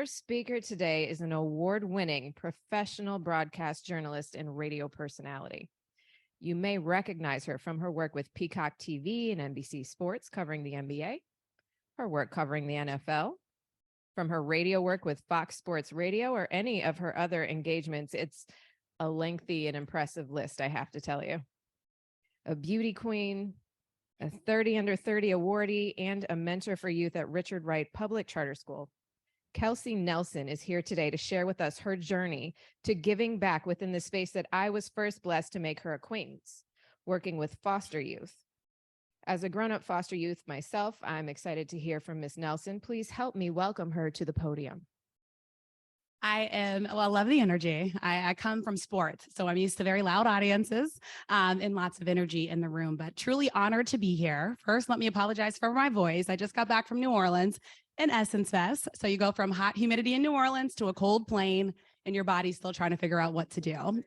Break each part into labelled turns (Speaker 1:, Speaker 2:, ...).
Speaker 1: Our speaker today is an award-winning professional broadcast journalist and radio personality. You may recognize her from her work with Peacock TV and NBC Sports covering the NBA, her work covering the NFL, from her radio work with Fox Sports Radio, or any of her other engagements. It's a lengthy and impressive list, I have to tell you. A beauty queen, a 30 under 30 awardee, and a mentor for youth at Richard Wright Public Charter School. Kelsey Nelson is here today to share with us her journey to giving back within the space that I was first blessed to make her acquaintance, working with foster youth. As a grown-up foster youth myself, I'm excited to hear from Ms. Nelson. Please help me welcome her to the podium.
Speaker 2: I love the energy. I come from sports, so I'm used to very loud audiences and lots of energy in the room, but truly honored to be here. First, let me apologize for my voice. I just got back from New Orleans in Essence Fest. So you go from hot humidity in New Orleans to a cold plane, and your body's still trying to figure out what to do.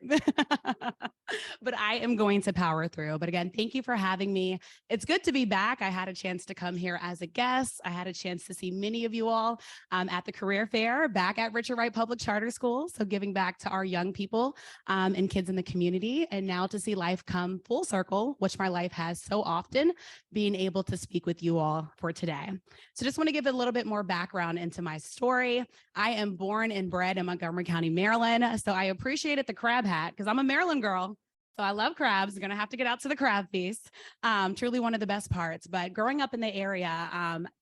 Speaker 2: But I am going to power through. But again, thank you for having me. It's good to be back. I had a chance to come here as a guest. I had a chance to see many of you all at the career fair back at Richard Wright Public Charter School. So giving back to our young people and kids in the community. And now to see life come full circle, which my life has so often, being able to speak with you all for today. So just want to give a little bit more background into my story. I am born and bred in Montgomery County, Maryland. So I appreciated the crab hat because I'm a Maryland girl. So I love crabs. I'm going to have to get out to the crab feast. Truly one of the best parts. But growing up in the area,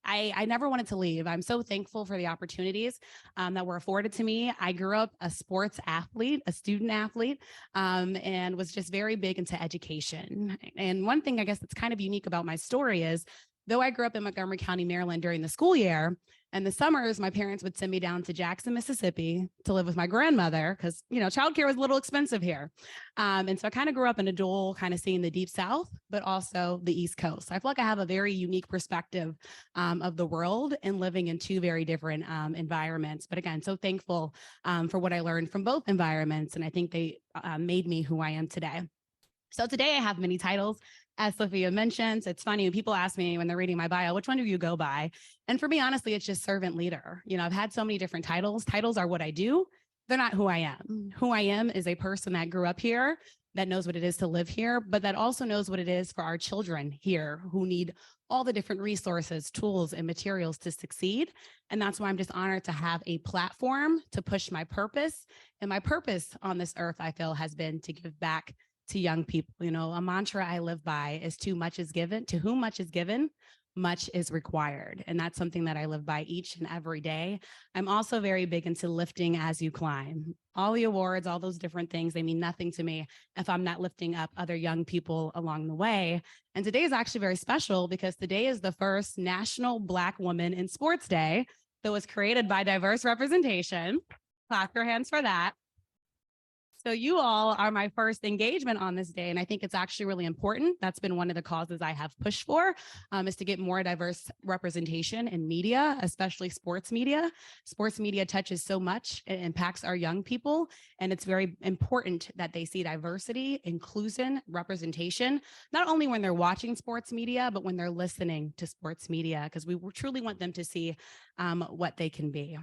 Speaker 2: I never wanted to leave. I'm so thankful for the opportunities that were afforded to me. I grew up a sports athlete, a student athlete, and was just very big into education. And one thing I guess that's kind of unique about my story is, though I grew up in Montgomery County, Maryland during the school year, and the summers, my parents would send me down to Jackson, Mississippi to live with my grandmother because, you know, childcare was a little expensive here. And so I kind of grew up in a dual, kind of seeing the deep South, but also the East Coast. I feel like I have a very unique perspective of the world and living in two very different environments. But again, so thankful for what I learned from both environments. And I think they made me who I am today. So today I have many titles. As Sofia mentions, it's funny when people ask me when they're reading my bio, which one do you go by? And for me, honestly, it's just servant leader. You know, I've had so many different titles. Titles are what I do. They're not who I am. Who I am is a person that grew up here, that knows what it is to live here, but that also knows what it is for our children here who need all the different resources, tools, and materials to succeed. And that's why I'm just honored to have a platform to push my purpose. And my purpose on this earth, I feel, has been to give back to young people. You know, a mantra I live by is too much is given, to whom much is given, much is required. And that's something that I live by each and every day. I'm also very big into lifting as you climb. All the awards, all those different things, they mean nothing to me if I'm not lifting up other young people along the way. And today is actually very special because today is the first National Black Woman in Sports Day that was created by diverse representation. Clap your hands for that. So you all are my first engagement on this day, and I think it's actually really important. That's been one of the causes I have pushed for, is to get more diverse representation in media, especially sports media. Sports media touches so much, it impacts our young people, and it's very important that they see diversity, inclusion, representation, not only when they're watching sports media, but when they're listening to sports media, because we truly want them to see what they can be.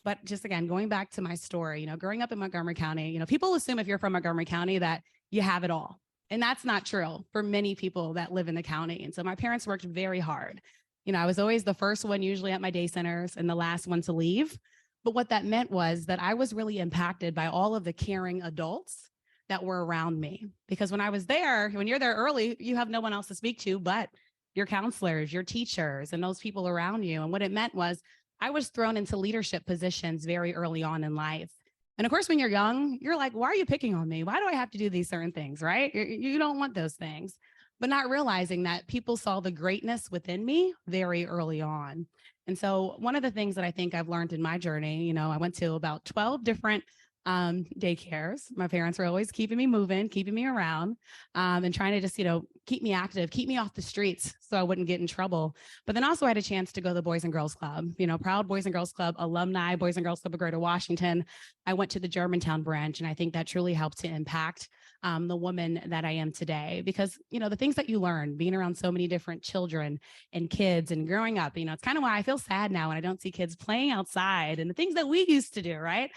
Speaker 2: But just again, going back to my story, you know, growing up in Montgomery County, you know, people assume if you're from Montgomery County that you have it all. And that's not true for many people that live in the county. And so my parents worked very hard. You know, I was always the first one usually at my day centers and the last one to leave. But what that meant was that I was really impacted by all of the caring adults that were around me. Because when I was there, when you're there early, you have no one else to speak to but your counselors, your teachers, and those people around you. And what it meant was I was thrown into leadership positions very early on in life. And of course, when you're young, you're like, why are you picking on me? Why do I have to do these certain things, right? You don't want those things, but not realizing that people saw the greatness within me very early on. And so one of the things that I think I've learned in my journey, you know, I went to about 12 different daycares. My parents were always keeping me moving, keeping me around, and trying to just, you know, keep me active, keep me off the streets so I wouldn't get in trouble. But then also I had a chance to go to the Boys and Girls Club, proud Boys and Girls Club alumni, Boys and Girls Club of Greater Washington. I went to the Germantown branch, and I think that truly helped to impact the woman that I am today, because, the things that you learn being around so many different children and kids and growing up, it's kind of why I feel sad now when I don't see kids playing outside and the things that we used to do, right?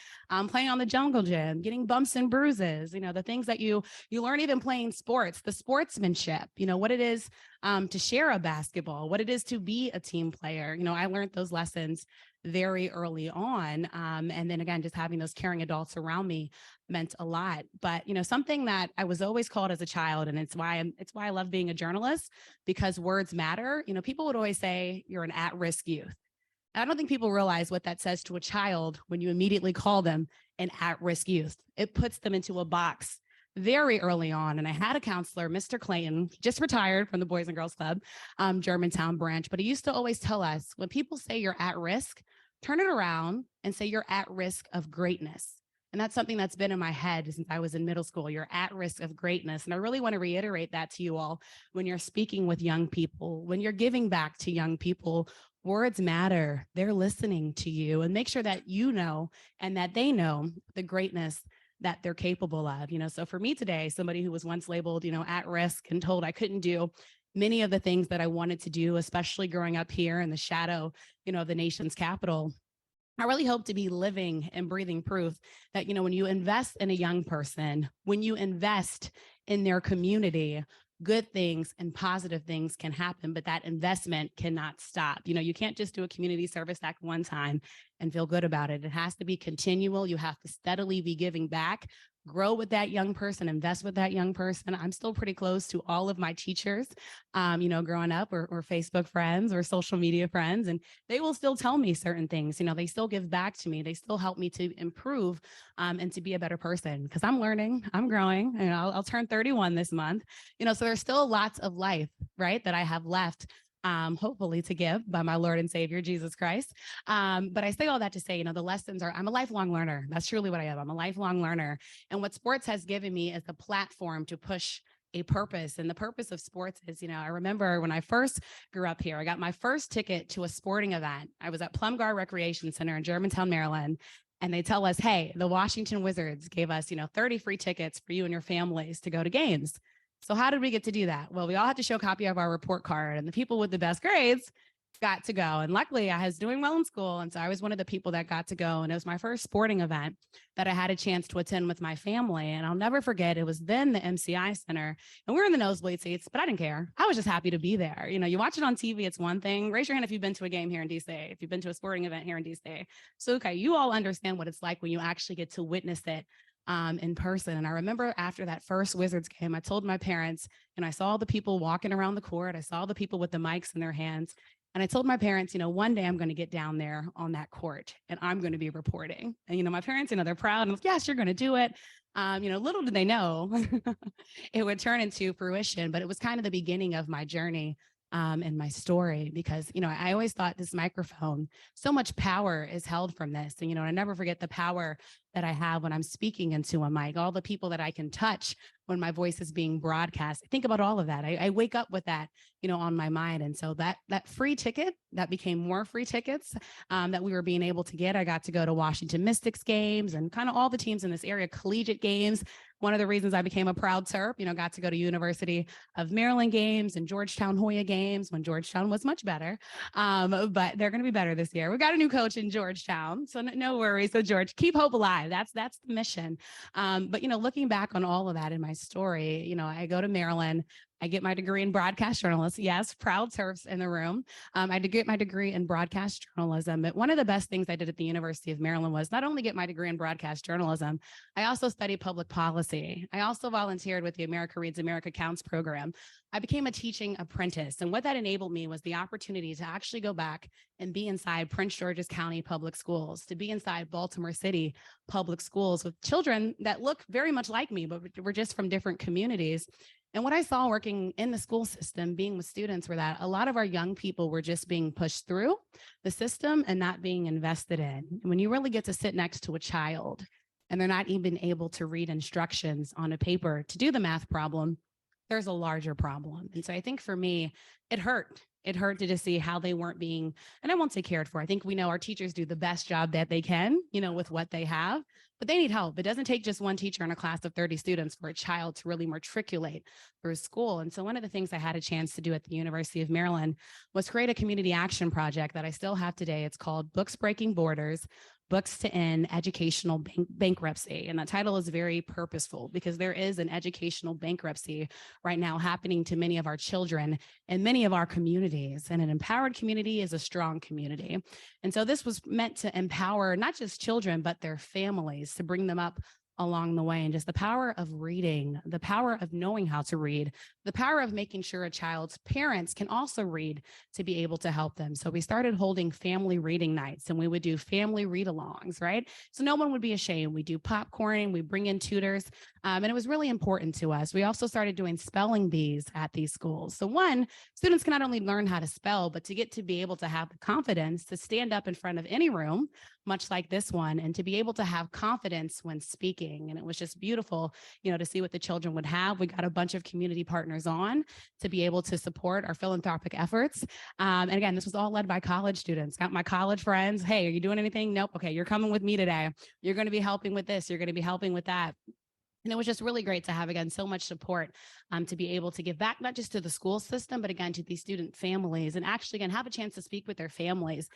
Speaker 2: Playing on the jungle gym, getting bumps and bruises, the things that you learn even playing sports, the sportsmanship, what it is to share a basketball, what it is to be a team player. I learned those lessons very early on. And then again, just having those caring adults around me meant a lot. But, something that I was always called as a child, and it's why I love being a journalist, because words matter. People would always say you're an at-risk youth. I don't think people realize what that says to a child when you immediately call them an at-risk youth. It puts them into a box very early on. And I had a counselor, Mr. Clayton, just retired from the Boys and Girls Club, Germantown branch, but he used to always tell us, when people say you're at risk, turn it around and say you're at risk of greatness. And that's something that's been in my head since I was in middle school. You're at risk of greatness. And I really want to reiterate that to you all when you're speaking with young people, when you're giving back to young people. Words matter. They're listening to you, and make sure that you know and that they know the greatness that they're capable of. So for me today, somebody who was once labeled, at risk and told I couldn't do many of the things that I wanted to do, especially growing up here in the shadow, of the nation's capital, I really hope to be living and breathing proof that, when you invest in a young person, when you invest in their community, good things and positive things can happen, but that investment cannot stop. You can't just do a community service act one time and feel good about it. It has to be continual. You have to steadily be giving back, grow with that young person, invest with that young person. I'm still pretty close to all of my teachers, growing up, or Facebook friends or social media friends, and they will still tell me certain things. They still give back to me. They still help me to improve and to be a better person, because I'm learning, I'm growing, and I'll turn 31 this month, so there's still lots of life, right, that I have left, hopefully to give by my Lord and Savior, Jesus Christ. But I say all that to say, the lessons are, I'm a lifelong learner. That's truly what I am. I'm a lifelong learner. And what sports has given me is a platform to push a purpose. And the purpose of sports is, I remember when I first grew up here, I got my first ticket to a sporting event. I was at Plumgar Recreation Center in Germantown, Maryland. And they tell us, hey, the Washington Wizards gave us, 30 free tickets for you and your families to go to games. So how did we get to do that? Well, we all had to show a copy of our report card, and the people with the best grades got to go. And luckily I was doing well in school. And so I was one of the people that got to go. And it was my first sporting event that I had a chance to attend with my family. And I'll never forget, it was then the MCI Center, and we were in the nosebleed seats, but I didn't care. I was just happy to be there. You watch it on TV, it's one thing. Raise your hand if you've been to a game here in DC, if you've been to a sporting event here in DC. So, okay, you all understand what it's like when you actually get to witness it in person. And I remember after that first Wizards game, I told my parents, and I saw the people walking around the court. I saw the people with the mics in their hands. And I told my parents, one day I'm going to get down there on that court and I'm going to be reporting. And, my parents, they're proud. And yes, you're going to do it. Little did they know it would turn into fruition, but it was kind of the beginning of my journey and my story, because, I always thought this microphone, so much power is held from this. And, I never forget the power that I have when I'm speaking into a mic, all the people that I can touch when my voice is being broadcast. I think about all of that. I wake up with that, on my mind. And so that free ticket, that became more free tickets that we were being able to get. I got to go to Washington Mystics games and kind of all the teams in this area, collegiate games. One of the reasons I became a proud Terp, got to go to University of Maryland games and Georgetown Hoya games when Georgetown was much better. But they're going to be better this year. We got a new coach in Georgetown, so no worries. So George, keep hope alive. That's the mission. But, looking back on all of that in my story, I go to Maryland. I get my degree in broadcast journalism. Yes, proud Terps in the room. I did get my degree in broadcast journalism. But one of the best things I did at the University of Maryland was not only get my degree in broadcast journalism, I also studied public policy. I also volunteered with the America Reads, America Counts program. I became a teaching apprentice. And what that enabled me was the opportunity to actually go back and be inside Prince George's County Public Schools, to be inside Baltimore City Public Schools with children that look very much like me, but were just from different communities. And what I saw working in the school system, being with students, were that a lot of our young people were just being pushed through the system and not being invested in. When you really get to sit next to a child and they're not even able to read instructions on a paper to do the math problem, there's a larger problem. And so I think for me, it hurt. It hurt to just see how they weren't being, and I won't say cared for. I think we know our teachers do the best job that they can, with what they have, but they need help. It doesn't take just one teacher in a class of 30 students for a child to really matriculate through school. And so one of the things I had a chance to do at the University of Maryland was create a community action project that I still have today. It's called Books Breaking Borders, Books to End Educational Bankruptcy. And that title is very purposeful because there is an educational bankruptcy right now happening to many of our children and many of our communities. And an empowered community is a strong community. And so this was meant to empower not just children, but their families, to bring them up along the way. And just the power of reading, the power of knowing how to read, the power of making sure a child's parents can also read to be able to help them. So we started holding family reading nights, and we would do family read-alongs, right? So no one would be ashamed. We do popcorning, we bring in tutors, and it was really important to us. We also started doing spelling bees at these schools. So one, students can not only learn how to spell, but to get to be able to have the confidence to stand up in front of any room, much like this one, and to be able to have confidence when speaking. And it was just beautiful, to see what the children would have. We got a bunch of community partners on to be able to support our philanthropic efforts. And again, this was all led by college students. Got my college friends. Hey, are you doing anything? Nope. Okay, you're coming with me today. You're going to be helping with this. You're going to be helping with that. And it was just really great to have, again, so much support to be able to give back, not just to the school system, but again, to these student families, and actually, again, have a chance to speak with their families.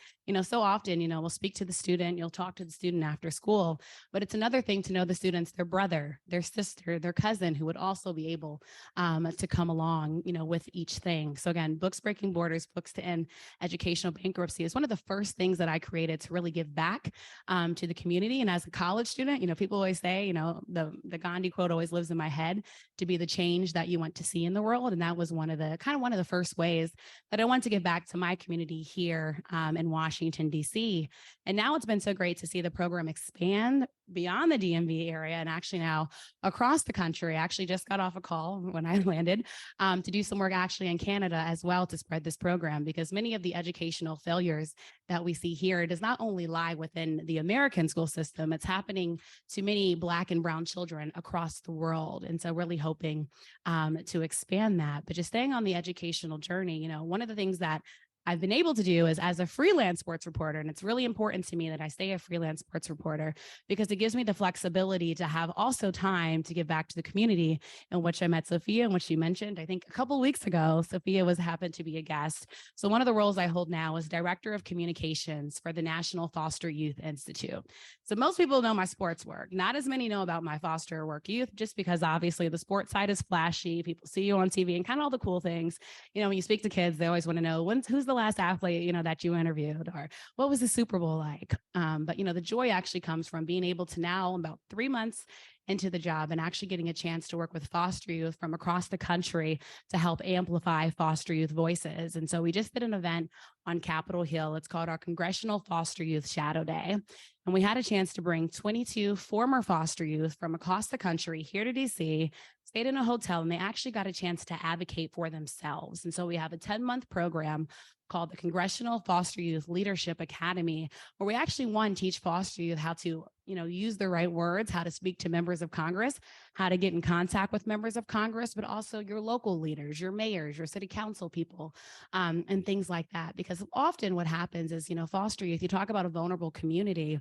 Speaker 2: So often, we'll speak to the student, you'll talk to the student after school, but it's another thing to know the students, their brother, their sister, their cousin, who would also be able to come along, with each thing. So again, Books Breaking Borders, Books to End Educational Bankruptcy is one of the first things that I created to really give back to the community. And as a college student, people always say, the Gandhi quote always lives in my head, to be the change that you want to see in the world. And that was one of the first ways that I want to give back to my community here in Washington, D.C. And now it's been so great to see the program expand beyond the DMV area and actually now across the country. I actually just got off a call when I landed to do some work actually in Canada as well to spread this program, because many of the educational failures that we see here does not only lie within the American school system, it's happening to many Black and brown children across the world. And so really hoping to expand that, but just staying on the educational journey, one of the things that I've been able to do is as a freelance sports reporter, and it's really important to me that I stay a freelance sports reporter because it gives me the flexibility to have also time to give back to the community, in which I met Sofia, and which she mentioned, I think a couple of weeks ago. Sofia happened to be a guest. So one of the roles I hold now is Director of Communications for the National Foster Youth Institute. So most people know my sports work. Not as many know about my foster work youth, just because obviously the sports side is flashy. People see you on TV and kind of all the cool things. When you speak to kids, they always want to know who's the last athlete, that you interviewed, or what was the Super Bowl like? But, the joy actually comes from being able to now, about 3 months into the job, and actually getting a chance to work with foster youth from across the country to help amplify foster youth voices. And so we just did an event on Capitol Hill. It's called our Congressional Foster Youth Shadow Day. And we had a chance to bring 22 former foster youth from across the country here to DC, stayed in a hotel, and they actually got a chance to advocate for themselves. And so we have a 10-month program called the Congressional Foster Youth Leadership Academy, where we actually teach foster youth how to, use the right words, how to speak to members of Congress, how to get in contact with members of Congress, but also your local leaders, your mayors, your city council people, and things like that. Because often what happens is, foster youth, you talk about a vulnerable community,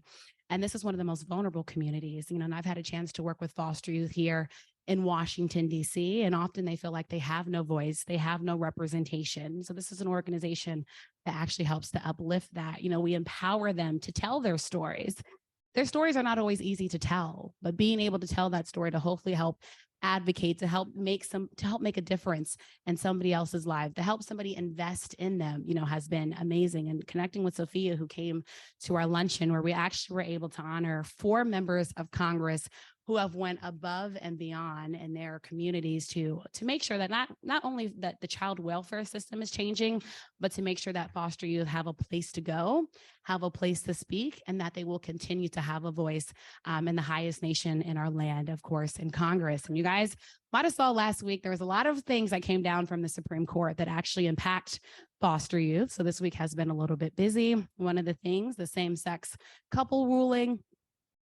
Speaker 2: and this is one of the most vulnerable communities, and I've had a chance to work with foster youth here in Washington, D.C., and often they feel like they have no voice, they have no representation. So this is an organization that actually helps to uplift that. We empower them to tell their stories. Their stories are not always easy to tell, but being able to tell that story to hopefully help advocate, to help make a difference in somebody else's life, to help somebody invest in them, has been amazing. And connecting with Sofia, who came to our luncheon, where we actually were able to honor 4 members of Congress who have went above and beyond in their communities to make sure that not only that the child welfare system is changing, but to make sure that foster youth have a place to go, have a place to speak, and that they will continue to have a voice in the highest nation in our land, of course, in Congress. And you guys might have saw last week, there was a lot of things that came down from the Supreme Court that actually impact foster youth. So this week has been a little bit busy. One of the things, the same-sex couple ruling,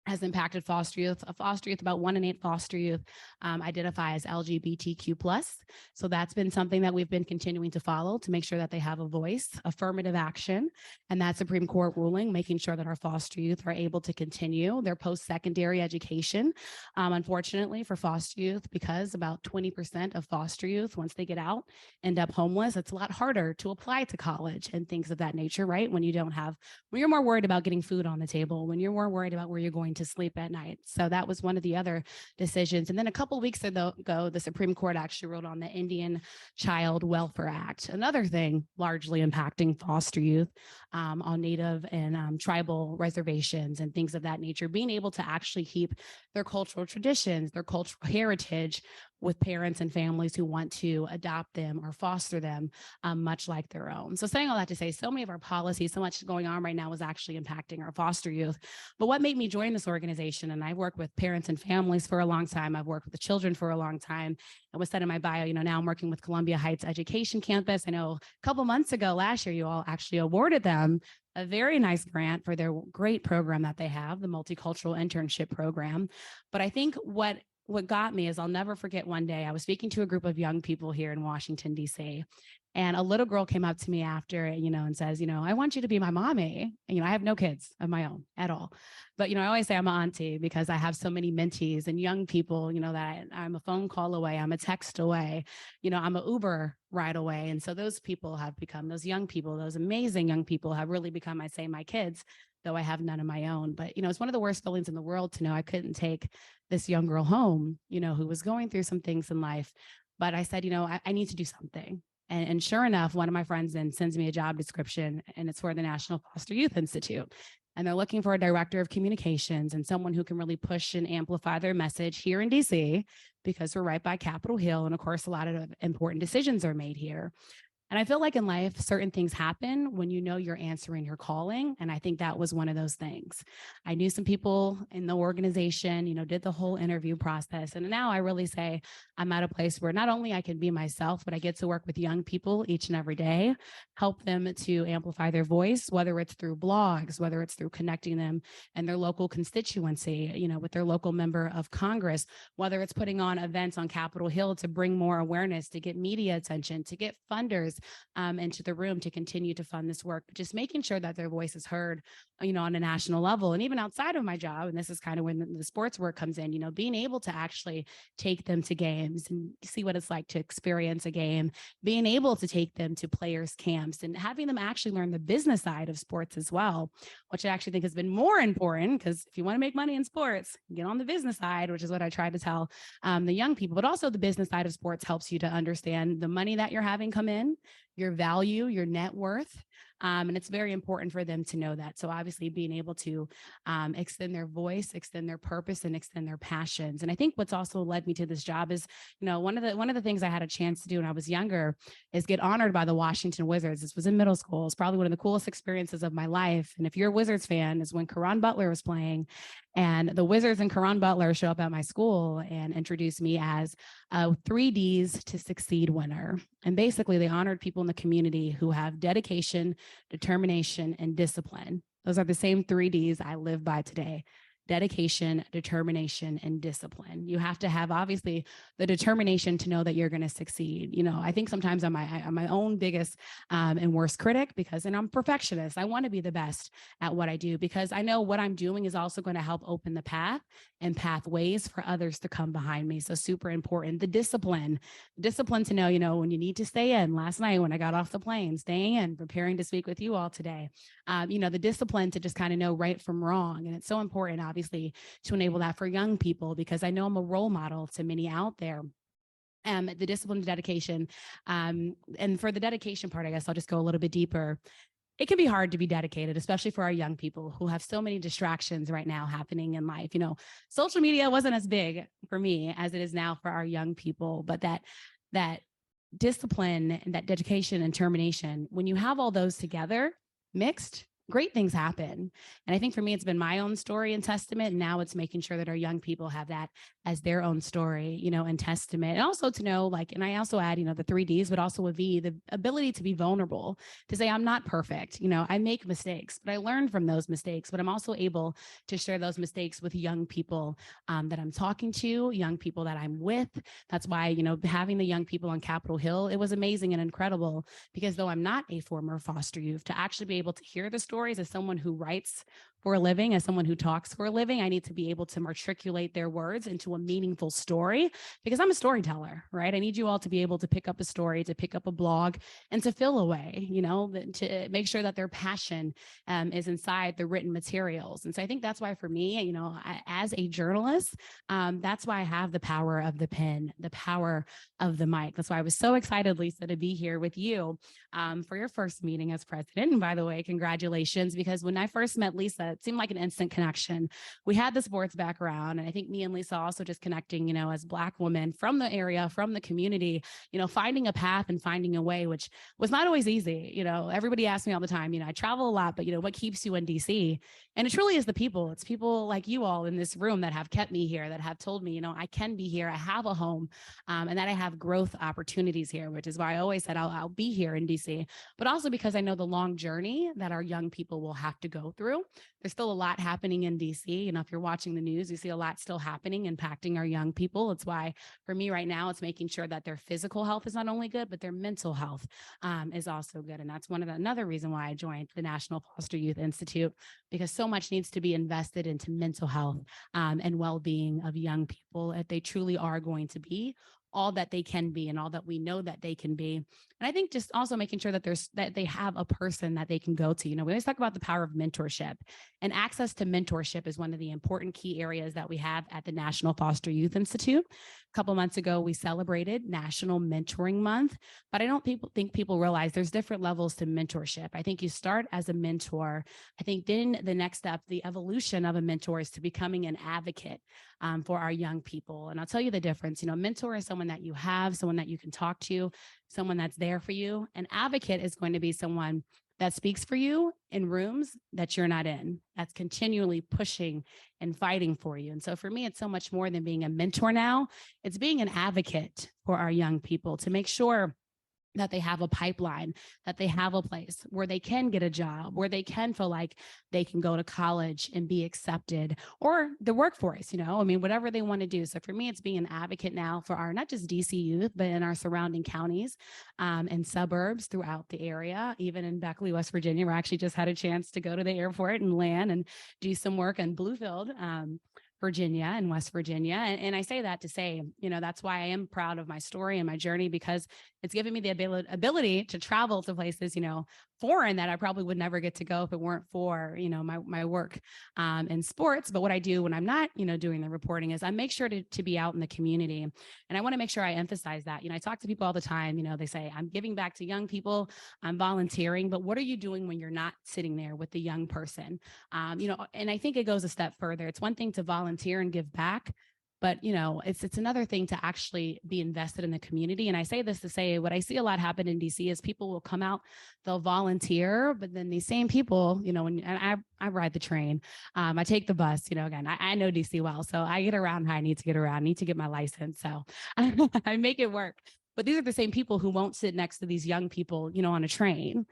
Speaker 2: has impacted foster youth. About 1 in 8 foster youth identify as LGBTQ+. So that's been something that we've been continuing to follow to make sure that they have a voice, affirmative action, and that Supreme Court ruling, making sure that our foster youth are able to continue their post-secondary education. Unfortunately for foster youth, because about 20% of foster youth, once they get out, end up homeless, it's a lot harder to apply to college and things of that nature, right? When you're more worried about getting food on the table, when you're more worried about where you're going to sleep at night. So that was one of the other decisions. And then a couple of weeks ago, the Supreme Court actually ruled on the Indian Child Welfare Act, another thing largely impacting foster youth on Native and tribal reservations and things of that nature, being able to actually keep their cultural traditions, their cultural heritage with parents and families who want to adopt them or foster them, much like their own. So saying all that to say, so many of our policies, so much going on right now is actually impacting our foster youth. But what made me join this organization, and I've worked with parents and families for a long time, I've worked with the children for a long time. It was said in my bio, now I'm working with Columbia Heights Education Campus. I know a couple months ago, last year, you all actually awarded them a very nice grant for their great program that they have, the Multicultural Internship Program. But I think what got me is I'll never forget one day I was speaking to a group of young people here in Washington, D.C. And a little girl came up to me after, and says, I want you to be my mommy. And, I have no kids of my own at all. But, I always say I'm an auntie because I have so many mentees and young people, that I'm a phone call away, I'm a text away, I'm an Uber ride away. And so those people have become, those young people, those amazing young people have really become, I'd say, my kids, though I have none of my own. But, it's one of the worst feelings in the world to know I couldn't take this young girl home, who was going through some things in life. But I said, I need to do something. And sure enough, one of my friends then sends me a job description, and it's for the National Foster Youth Institute. And they're looking for a director of communications and someone who can really push and amplify their message here in DC, because we're right by Capitol Hill. And of course, a lot of important decisions are made here. And I feel like in life, certain things happen when you're answering your calling. And I think that was one of those things. I knew some people in the organization, did the whole interview process. And now I really say I'm at a place where not only I can be myself, but I get to work with young people each and every day, help them to amplify their voice, whether it's through blogs, whether it's through connecting them and their local constituency, with their local member of Congress, whether it's putting on events on Capitol Hill to bring more awareness, to get media attention, to get funders into the room to continue to fund this work, just making sure that their voice is heard, on a national level. And even outside of my job, and this is kind of when the sports work comes in, being able to actually take them to games and see what it's like to experience a game, being able to take them to players' camps and having them actually learn the business side of sports as well, which I actually think has been more important, because if you want to make money in sports, get on the business side, which is what I try to tell the young people. But also the business side of sports helps you to understand the money that you're having come in, your value, your net worth. And it's very important for them to know that. So obviously being able to extend their voice, extend their purpose, and extend their passions. And I think what's also led me to this job is, one of the things I had a chance to do when I was younger is get honored by the Washington Wizards. This was in middle school. It's probably one of the coolest experiences of my life. And if you're a Wizards fan, is when Caron Butler was playing, and the Wizards and Caron Butler show up at my school and introduced me as a 3Ds to Succeed winner. And basically they honored people in the community who have dedication, determination, and discipline. Those are the same 3Ds I live by today: dedication, determination, and discipline. You have to have obviously the determination to know that you're going to succeed. I think sometimes I'm my own biggest and worst critic, because I'm a perfectionist. I want to be the best at what I do, because I know what I'm doing is also going to help open the path and pathways for others to come behind me. So super important. The discipline to know, when you need to stay in. Last night when I got off the plane, staying in, preparing to speak with you all today, the discipline to just kind of know right from wrong. And it's so important, obviously, to enable that for young people, because I know I'm a role model to many out there. The discipline and dedication. And for the dedication part, I guess I'll just go a little bit deeper. It can be hard to be dedicated, especially for our young people who have so many distractions right now happening in life. Social media wasn't as big for me as it is now for our young people, but that discipline and that dedication and determination, when you have all those together, mixed, great things happen. And I think for me, it's been my own story and testament. And now it's making sure that our young people have that as their own story, and testament. And also to know, like, and I also add, the 3 Ds, but also a V, the ability to be vulnerable, to say, I'm not perfect. I make mistakes, but I learn from those mistakes. But I'm also able to share those mistakes with young people that I'm talking to, young people that I'm with. That's why, having the young people on Capitol Hill, it was amazing and incredible, because though I'm not a former foster youth, to actually be able to hear the stories as someone who writes for a living, as someone who talks for a living, I need to be able to matriculate their words into a meaningful story, because I'm a storyteller, right? I need you all to be able to pick up a story, to pick up a blog, and to fill away, to make sure that their passion is inside the written materials. And so I think that's why for me, as a journalist, that's why I have the power of the pen, the power of the mic. That's why I was so excited, Lisa, to be here with you for your first meeting as president. And by the way, congratulations, because when I first met Lisa, it seemed like an instant connection. We had the sports background, and I think me and Lisa also just connecting, as Black women from the area, from the community, finding a path and finding a way, which was not always easy. Everybody asks me all the time, I travel a lot, but what keeps you in DC? And it truly is the people. It's people like you all in this room that have kept me here, that have told me, I can be here, I have a home, and that I have growth opportunities here, which is why I always said I'll be here in DC, but also because I know the long journey that our young people will have to go through. There's still a lot happening in DC. If you're watching the news, you see a lot still happening, impacting our young people. It's why for me right now, it's making sure that their physical health is not only good, but their mental health is also good. And that's another reason why I joined the National Foster Youth Institute, because so much needs to be invested into mental health and well-being of young people if they truly are going to be all that they can be and all that we know that they can be. And I think just also making sure that they have a person that they can go to. We always talk about the power of mentorship, and access to mentorship is one of the important key areas that we have at the National Foster Youth Institute. A couple months ago, we celebrated National Mentoring Month, but I don't think people realize there's different levels to mentorship. I think you start as a mentor. I think then the next step, the evolution of a mentor, is to becoming an advocate for our young people. And I'll tell you the difference. Mentor is someone that you have, someone that you can talk to, someone that's there for you. An advocate is going to be someone that speaks for you in rooms that you're not in, that's continually pushing and fighting for you. And so for me, it's so much more than being a mentor now. It's being an advocate for our young people to make sure that they have a pipeline, that they have a place where they can get a job, where they can feel like they can go to college and be accepted, or the workforce, whatever they want to do. So for me, it's being an advocate now for our, not just DC youth, but in our surrounding counties and suburbs throughout the area. Even in Beckley, West Virginia, where I actually just had a chance to go to the airport and land and do some work in Bluefield, Virginia and West Virginia. And I say that to say, that's why I am proud of my story and my journey, because it's given me the ability to travel to places, foreign, that I probably would never get to go if it weren't for, my work in sports. But what I do when I'm not, doing the reporting is I make sure to be out in the community. And I want to make sure I emphasize that. I talk to people all the time, they say, I'm giving back to young people, I'm volunteering, but what are you doing when you're not sitting there with the young person? And I think it goes a step further. It's one thing to volunteer and give back, but it's another thing to actually be invested in the community. And I say this to say, what I see a lot happen in DC is people will come out, they'll volunteer, but then these same people, and I ride the train, I take the bus, again, I know DC well, so I get around how I need to get around, I need to get my license. So I make it work. But these are the same people who won't sit next to these young people, on a train,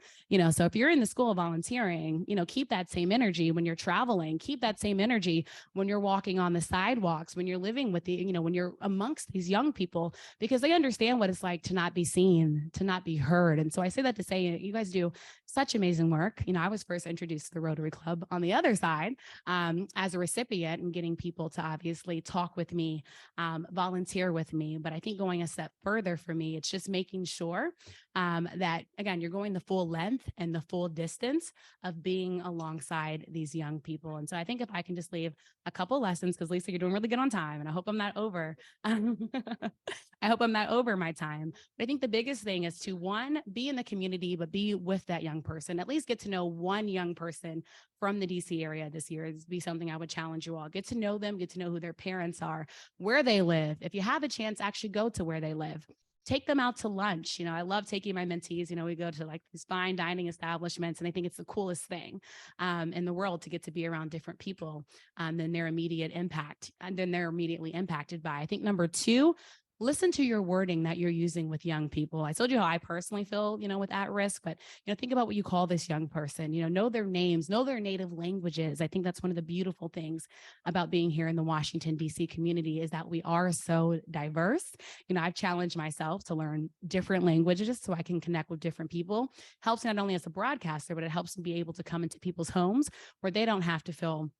Speaker 2: so if you're in the school volunteering, keep that same energy when you're traveling, keep that same energy when you're walking on the sidewalks, when you're living with when you're amongst these young people, because they understand what it's like to not be seen, to not be heard. And so I say that to say, you guys do such amazing work. I was first introduced to the Rotary Club on the other side as a recipient, and getting people to obviously talk with me, volunteer with me. But I think going a step further for me, it's just making sure that, again, you're going the full length and the full distance of being alongside these young people. And so I think if I can just leave a couple lessons, because Lisa, you're doing really good on time, and I hope I'm not over. I hope I'm not over my time. But I think the biggest thing is to, one, be in the community, but be with that young person. At least get to know one young person from the DC area this year. This would be something I would challenge you all. Get to know them, get to know who their parents are, where they live. If you have a chance, actually go to where they live. take them out to lunch. I love taking my mentees. We go to like these fine dining establishments, and I think it's the coolest thing in the world to get to be around different people than their immediate impact, and then they're immediately impacted by. I think number two, listen to your wording that you're using with young people. I told you how I personally feel, with at risk, but, think about what you call this young person, know their names, know their native languages. I think that's one of the beautiful things about being here in the Washington, D.C. community is that we are so diverse. I've challenged myself to learn different languages so I can connect with different people. Helps not only as a broadcaster, but it helps me be able to come into people's homes where they don't have to feel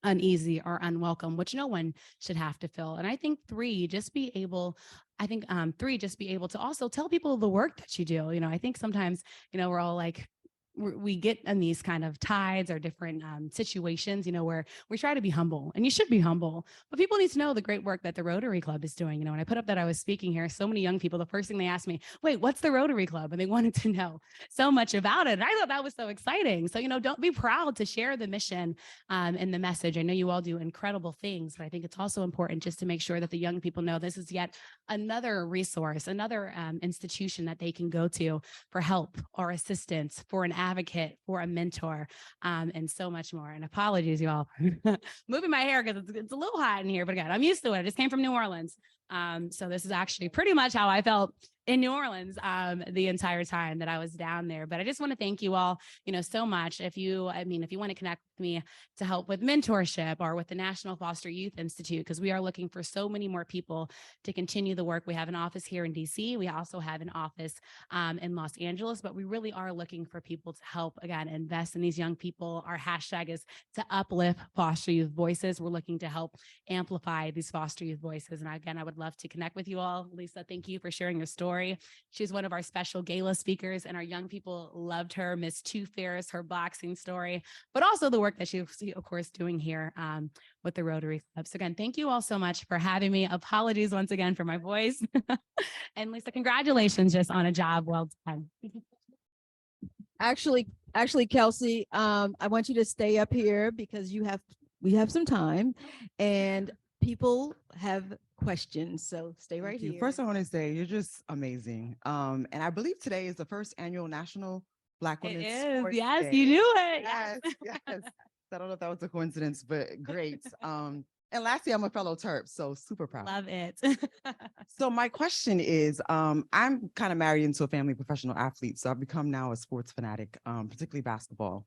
Speaker 2: uneasy or unwelcome, which no one should have to feel. And I think three, just be able to also tell people the work that you do. I think sometimes, we're all like, we get in these kind of tides or different situations, where we try to be humble, and you should be humble, but people need to know the great work that the Rotary Club is doing. When I put up that I was speaking here, so many young people, the first thing they asked me, wait, what's the Rotary Club? And they wanted to know so much about it. And I thought that was so exciting. So, don't be proud to share the mission and the message. I know you all do incredible things, but I think it's also important just to make sure that the young people know this is yet another resource, another institution that they can go to for help or assistance, for an advocate, for a mentor, and so much more. And apologies, you all, moving my hair because it's a little hot in here, but again, I'm used to it. I just came from New Orleans. So this is actually pretty much how I felt in New Orleans the entire time that I was down there. But I just want to thank you all, so much. If you want to connect with me to help with mentorship or with the National Foster Youth Institute, because we are looking for so many more people to continue the work. We have an office here in DC. We also have an office in Los Angeles, but we really are looking for people to help, again, invest in these young people. Our hashtag is to uplift foster youth voices. We're looking to help amplify these foster youth voices. And again, I would love to connect with you all. Lisa, thank you for sharing your story. She's one of our special gala speakers, and our young people loved her. Miss Two Ferris, her boxing story, but also the work that she's, of course, doing here with the Rotary Club. So again, thank you all so much for having me. Apologies once again for my voice. And Lisa, congratulations just on a job well done.
Speaker 3: Actually, Kelsey, I want you to stay up here because we have some time, and people have questions. So stay right here.
Speaker 4: First, I want to say you're just amazing. And I believe today is the first annual National Black Women's Sports
Speaker 2: Yes,
Speaker 4: Day.
Speaker 2: you knew it.
Speaker 4: Yes. I don't know if that was a coincidence, but great. And lastly, I'm a fellow Terp, so super proud.
Speaker 2: Love it.
Speaker 4: So my question is, I'm kind of married into a family of professional athletes, so I've become now a sports fanatic, particularly basketball.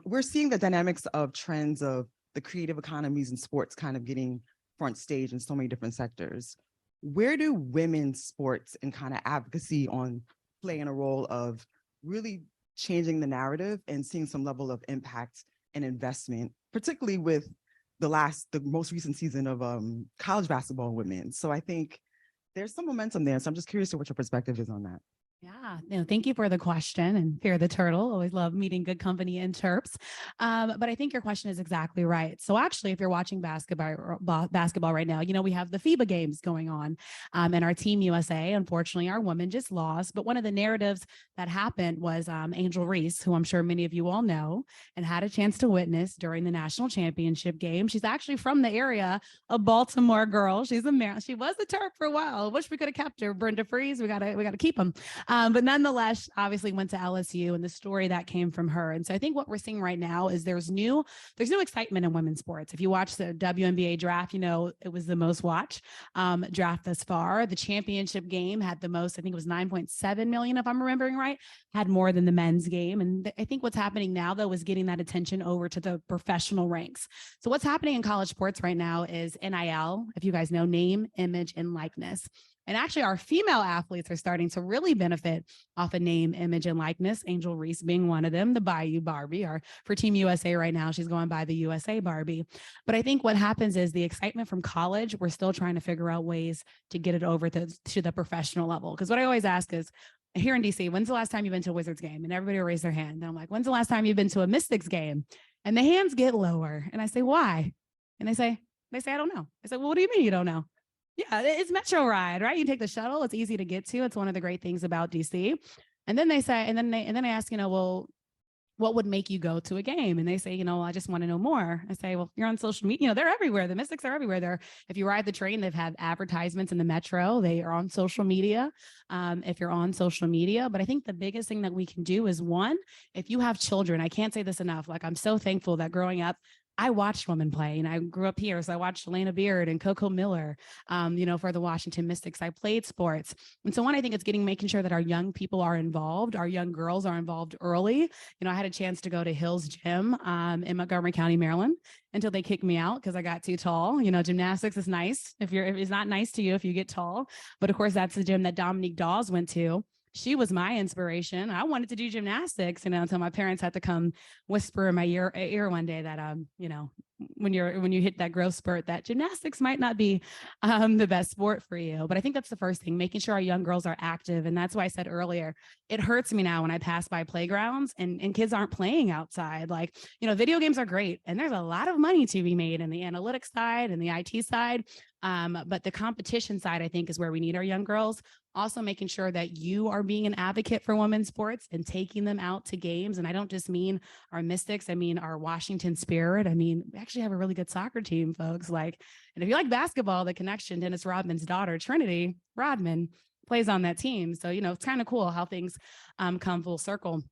Speaker 4: We're seeing the dynamics of trends of the creative economies in sports kind of getting front stage in so many different sectors. Where do women's sports and kind of advocacy on playing a role of really changing the narrative and seeing some level of impact and investment, particularly with the most recent season of college basketball women? So I think there's some momentum there. So I'm just curious to what your perspective is on that.
Speaker 2: Yeah, thank you for the question, and Fear the Turtle. Always love meeting good company in Terps. But I think your question is exactly right. So actually, if you're watching basketball right now, we have the FIBA games going on, and our Team USA, unfortunately, our women just lost. But one of the narratives that happened was Angel Reese, who I'm sure many of you all know and had a chance to witness during the national championship game. She's actually from the area, a Baltimore girl. She was a Terp for a while. I wish we could have kept her. Brenda Freeze, we gotta keep them. But nonetheless, obviously went to LSU, and the story that came from her. And so I think what we're seeing right now is there's new excitement in women's sports. If you watch the WNBA draft, it was the most watched draft thus far. The championship game had the most, I think it was 9.7 million, if I'm remembering right, had more than the men's game. And I think what's happening now, though, is getting that attention over to the professional ranks. So what's happening in college sports right now is NIL, if you guys know, name, image, and likeness. And actually, our female athletes are starting to really benefit off of name, image, and likeness. Angel Reese being one of them, the Bayou Barbie, or for Team USA right now, she's going by the USA Barbie. But I think what happens is the excitement from college, we're still trying to figure out ways to get it over to the professional level. Because what I always ask is, here in DC, when's the last time you've been to a Wizards game? And everybody will raise their hand. And I'm like, when's the last time you've been to a Mystics game? And the hands get lower. And I say, why? And they say, I don't know. I say, well, what do you mean you don't know? Yeah, it's Metro Ride, right? You take the shuttle. It's easy to get to. It's one of the great things about DC. And then they say, and then I ask, well, what would make you go to a game? And they say, I just want to know more. I say, well, you're on social media. They're everywhere. The Mystics are everywhere. If you ride the train, they've had advertisements in the metro. They are on social media. If you're on social media, but I think the biggest thing that we can do is, one, if you have children, I can't say this enough. Like, I'm so thankful that growing up, I watched women play, and I grew up here. So I watched Elena Beard and Coco Miller, for the Washington Mystics. I played sports. And so one, I think it's making sure that our young people are involved. Our young girls are involved early. I had a chance to go to Hill's Gym in Montgomery County, Maryland, until they kicked me out because I got too tall. Gymnastics is nice if it's not nice to you if you get tall. But of course, that's the gym that Dominique Dawes went to. She was my inspiration. I wanted to do gymnastics, until my parents had to come whisper in my ear one day that, when you hit that growth spurt, that gymnastics might not be the best sport for you. But I think that's the first thing, making sure our young girls are active. And that's why I said earlier, it hurts me now when I pass by playgrounds and kids aren't playing outside. Like, video games are great. And there's a lot of money to be made in the analytics side and the IT side. But the competition side, I think, is where we need our young girls. Also making sure that you are being an advocate for women's sports and taking them out to games. And I don't just mean our Mystics, I mean our Washington Spirit. We actually have a really good soccer team, folks. And if you like basketball, the connection, Dennis Rodman's daughter, Trinity Rodman, plays on that team. So, it's kind of cool how things come full circle.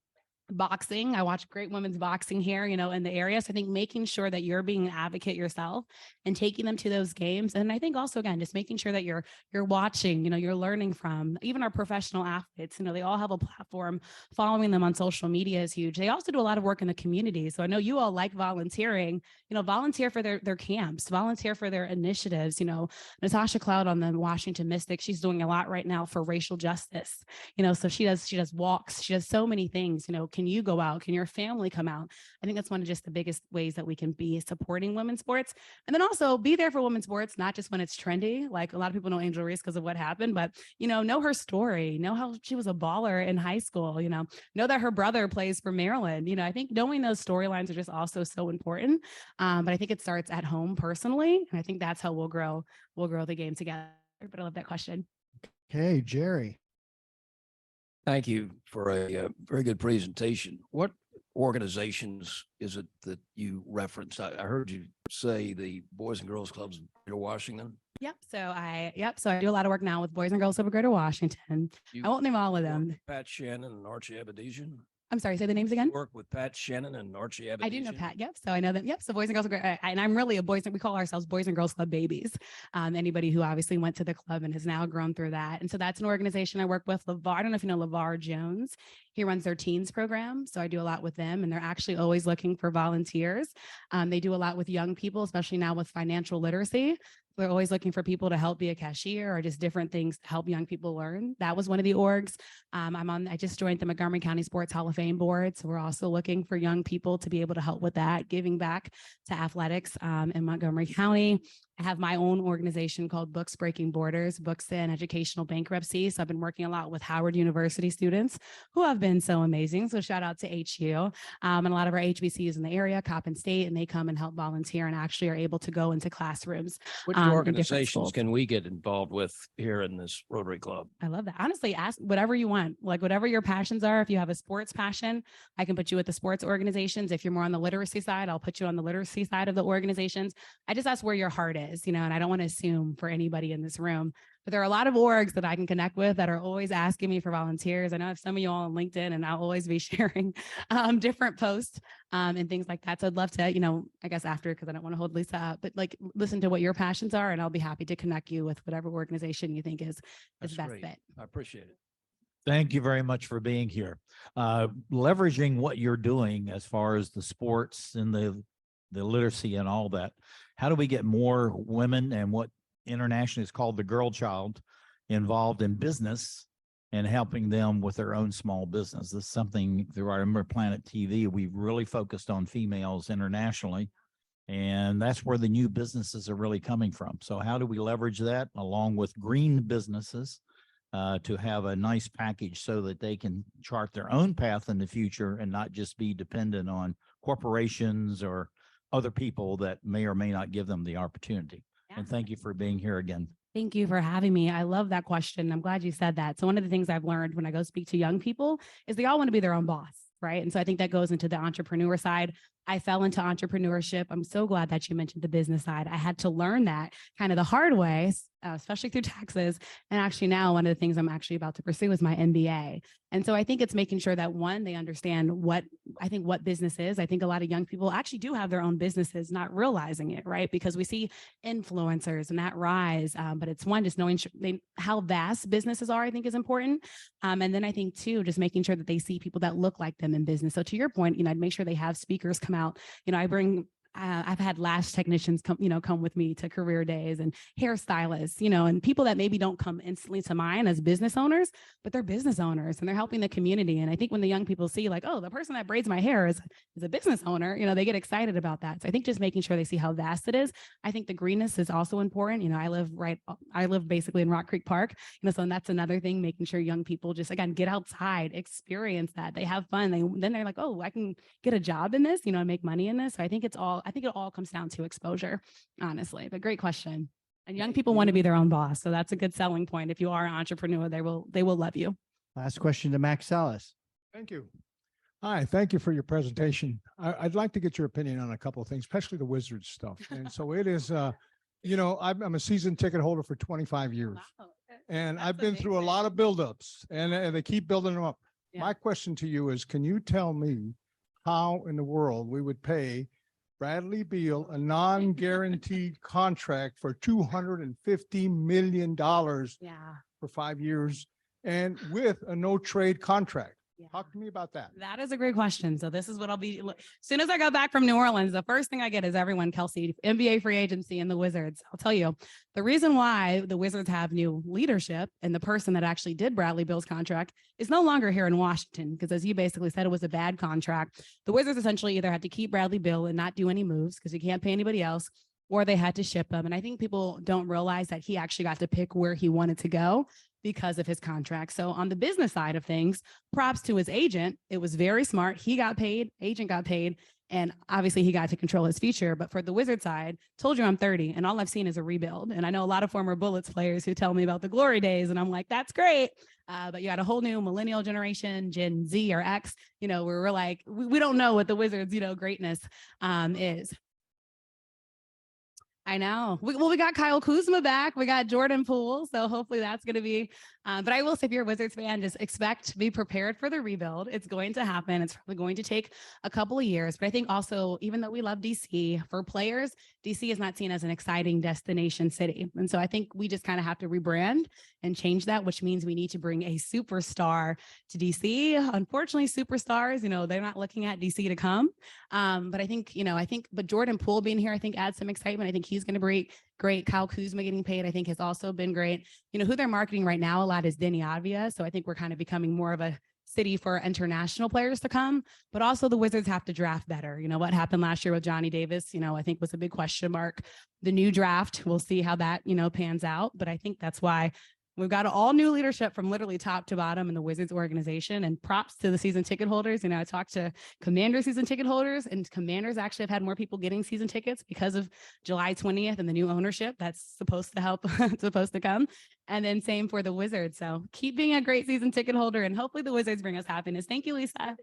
Speaker 2: Boxing, I watch great women's boxing here, in the area. So I think making sure that you're being an advocate yourself and taking them to those games. And I think also, again, just making sure that you're watching, you're learning from even our professional athletes. They all have a platform. Following them on social media is huge. They also do a lot of work in the community. So I know you all like volunteering, volunteer for their camps, volunteer for their initiatives. Natasha Cloud on the Washington Mystics, she's doing a lot right now for racial justice. So she does walks, she does so many things. Can you go out? Can your family come out? I think that's one of just the biggest ways that we can be supporting women's sports. And then also be there for women's sports, not just when it's trendy. Like, a lot of people know Angel Reese because of what happened, but, know her story, know how she was a baller in high school, know that her brother plays for Maryland. I think knowing those storylines are just also so important. But I think it starts at home personally. And I think that's how we'll grow the game together. But I love that question.
Speaker 5: Okay, Jerry.
Speaker 6: Thank you for a very good presentation. What organizations is it that you referenced? I heard you say the Boys and Girls Clubs of Greater Washington.
Speaker 2: Yep. So I do a lot of work now with Boys and Girls Clubs of Greater Washington. I won't name all of them.
Speaker 6: Pat Shannon and Archie Abedisian.
Speaker 2: I'm sorry, say the names again.
Speaker 6: Work with Pat Shannon and Archie Abedisian.
Speaker 2: I do know Pat. Yep. So I know them. Yep. So Boys and Girls are great. And I'm really we call ourselves Boys and Girls Club babies. Anybody who obviously went to the club and has now grown through that. And so that's an organization I work with. LeVar, I don't know if you know LeVar Jones. He runs their teens program. So I do a lot with them, and they're actually always looking for volunteers. They do a lot with young people, especially now with financial literacy. We're always looking for people to help be a cashier or just different things to help young people learn. That was one of the orgs. I just joined the Montgomery County Sports Hall of Fame board. So we're also looking for young people to be able to help with that, giving back to athletics in Montgomery County. I have my own organization called Books Breaking Borders, Books in Educational Bankruptcy. So I've been working a lot with Howard University students who have been so amazing. So shout out to HU and a lot of our HBCUs in the area, Coppin State, and they come and help volunteer and actually are able to go into classrooms.
Speaker 6: Which organizations can we get involved with here in this Rotary Club?
Speaker 2: I love that. Honestly, ask whatever you want, like whatever your passions are. If you have a sports passion, I can put you with the sports organizations. If you're more on the literacy side, I'll put you on the literacy side of the organizations. I just ask where your heart is. And I don't want to assume for anybody in this room, but there are a lot of orgs that I can connect with that are always asking me for volunteers. I know I have some of you all on LinkedIn, and I'll always be sharing different posts and things like that. So I'd love to, I guess after, because I don't want to hold Lisa up, but like listen to what your passions are, and I'll be happy to connect you with whatever organization you think is best fit.
Speaker 6: I appreciate it.
Speaker 5: Thank you very much for being here. Leveraging what you're doing as far as the sports and the literacy and all that. How do we get more women and what internationally is called the girl child involved in business and helping them with their own small business? This is something through our Remember Planet TV, we've really focused on females internationally, and that's where the new businesses are really coming from. So how do we leverage that along with green businesses to have a nice package so that they can chart their own path in the future and not just be dependent on corporations or other people that may or may not give them the opportunity. Yeah. And thank you for being here again.
Speaker 2: Thank you for having me. I love that question. I'm glad you said that. So one of the things I've learned when I go speak to young people is they all want to be their own boss. right? And so I think that goes into the entrepreneur side. I fell into entrepreneurship. I'm so glad that you mentioned the business side. I had to learn that kind of the hard way, especially through taxes. And actually now one of the things I'm actually about to pursue is my MBA. And so I think it's making sure that one, they understand what business is. I think a lot of young people actually do have their own businesses, not realizing it, right? Because we see influencers and that rise, but it's one, just knowing how vast businesses are, I think is important. And then I think too, just making sure that they see people that look like them in business. So to your point, I'd make sure they have speakers come out. I've had lash technicians come with me to career days, and hairstylists, and people that maybe don't come instantly to mind as business owners, but they're business owners and they're helping the community. And I think when the young people see like, oh, the person that braids my hair is a business owner, they get excited about that. So I think just making sure they see how vast it is. I think the greenness is also important. I live basically in Rock Creek Park, so that's another thing, making sure young people just, again, get outside, experience that, they have fun. Then they're like, oh, I can get a job in this, and make money in this. So I think it all comes down to exposure, honestly. But great question. And young people want to be their own boss. So that's a good selling point. If you are an entrepreneur, they will love you.
Speaker 7: Last question to Max Salas.
Speaker 8: Thank you. Hi, thank you for your presentation. I'd like to get your opinion on a couple of things, especially the Wizards stuff. And so it is, I'm a season ticket holder for 25 years.
Speaker 2: Wow.
Speaker 8: And
Speaker 2: That's
Speaker 8: I've been through a lot of buildups, and they keep building them up.
Speaker 2: Yeah.
Speaker 8: My question to you is, can you tell me how in the world we would pay Bradley Beal a non-guaranteed contract for $250 million
Speaker 2: Yeah.
Speaker 8: for 5 years and with a no trade contract?
Speaker 2: Yeah.
Speaker 8: Talk to me about that.
Speaker 2: That is a great question. So this is what I'll be, as soon as I go back from New Orleans, the first thing I get is everyone, Kelsey, NBA free agency and the Wizards. I'll tell you, the reason why the Wizards have new leadership and the person that actually did Bradley Beal's contract is no longer here in Washington, because as you basically said, it was a bad contract. The Wizards essentially either had to keep Bradley Beal and not do any moves because he can't pay anybody else, or they had to ship him. And I think people don't realize that he actually got to pick where he wanted to go because of his contract. So on the business side of things, props to his agent. It was very smart. He got paid, agent got paid, and obviously he got to control his future. But for the Wizard side, told you I'm 30 and all I've seen is a rebuild. And I know a lot of former Bullets players who tell me about the glory days, and I'm like, that's great. But you got a whole new millennial generation, Gen Z or X, where we're like, we don't know what the Wizards, greatness is. I know. We got Kyle Kuzma back. We got Jordan Poole. So hopefully that's going to be, but I will say if you're a Wizards fan, just be prepared for the rebuild. It's going to happen. It's probably going to take a couple of years, but I think also, even though we love DC, for players, DC is not seen as an exciting destination city. And so I think we just kind of have to rebrand and change that, which means we need to bring a superstar to DC. Unfortunately, superstars, they're not looking at DC to come. But I think, but Jordan Poole being here, I think adds some excitement. I think he's going to bring great. Kyle Kuzma getting paid, I think, has also been great. Who they're marketing right now a lot is Denny Avdia. So I think we're kind of becoming more of a city for international players to come, but also the Wizards have to draft better. What happened last year with Johnny Davis, I think was a big question mark. The new draft, we'll see how that, pans out. But I think that's why we've got all new leadership from literally top to bottom in the Wizards organization, and props to the season ticket holders. I talked to Commander season ticket holders, and Commanders actually have had more people getting season tickets because of July 20th and the new ownership that's supposed to help, supposed to come. And then same for the Wizards. So keep being a great season ticket holder, and hopefully the Wizards bring us happiness. Thank you, Lisa.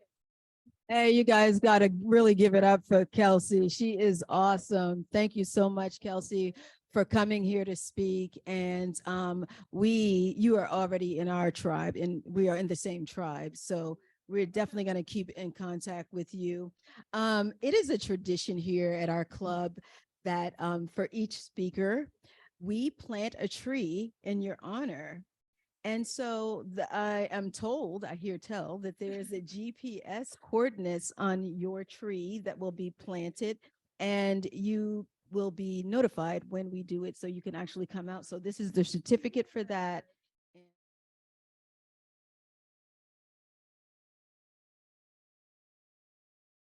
Speaker 3: Hey, you guys got to really give it up for Kelsey. She is awesome. Thank you so much, Kelsey, for coming here to speak. And you are already in our tribe, and we are in the same tribe. So we're definitely going to keep in contact with you. It is a tradition here at our club that for each speaker, we plant a tree in your honor. And so I am told, I hear tell, that there is a GPS coordinates on your tree that will be planted, and you will be notified when we do it, so you can actually come out. So this is the certificate for that.